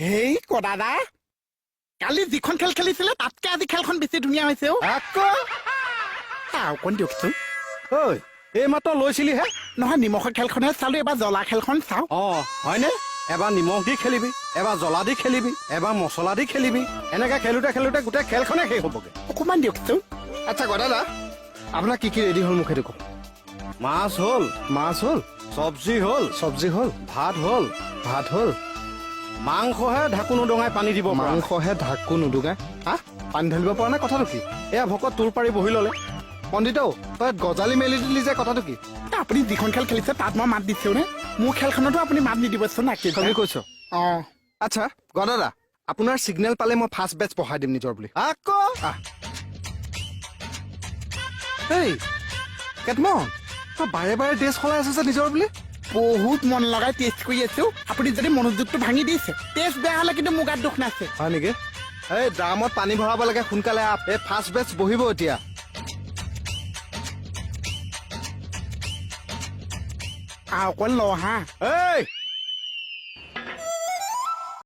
হেই কদাদা কালি যিখন খেল খেলিছিলে তাতকে আজি খেলখন বেছি ধুনীয়া হৈছে আকৌ অকণ দিয়কচোন ঐ এই মাত্ৰ লৈছিলিহে নহয় নিমখৰ খেলখনহে চালো এবাৰ জ্বলা খেলখন চাওঁ হয়নে এবাৰ নিমখ দি খেলিবি এবাৰ জ্বলা দি খেলিবি এবাৰ মছলা দি খেলিবি এনেকে খেলোতে খেলোতে গোটেই খেলখনে শেষ হ'বগে অকণমান দিয়কচোন আচ্ছা দাদা আপোনাৰ কি ৰেডি হ'ল মোক সেইটো কওক মাছ হ'ল মাছ হ'ল চব্জি হ'ল চব্জি হ'ল ভাত হ'ল ভাত হ'ল মাংসহে ঢাকোন উদঙাই পানী দিব মাংসহে ঢাকো নুদুঙাই হা পানী ঢালিব পৰা নাই কথাটো কি এয়া ভকত তোৰ পাৰি বহি ললে পণ্ডিতৌ তই গজালি মেলি দিলি যে কথাটো কি আপুনি যিখন খেল খেলিছে তাত মই মাত দিছো নে মোৰ খেলখনতো আপুনি মাত নিদিবচোন তুমি কৈছ অঁ আচ্ছা দাদা আপোনাৰ চিগনেল পালে মই ফাৰ্ষ্ট বেচ পঢ়াই দিম নিজৰ বুলি আকৌ এই কেতমন তই বাৰে বাৰে ড্ৰেছ সলাই আছ যে নিজৰ বুলি বহুত মন লগাই টেষ্ট কৰি আছো আপুনি যদি মনোযোগটো ভাঙি দিছে টেষ্ট বেয়া হলে কিন্তু মোৰ গাত দুখ নাছে হয় নেকি এই ড্ৰামত পানী ভৰাব লাগে সোনকালে আপ এই ফাৰ্ষ্ট বেচ বহিব এতিয়া অকণ ল হা এই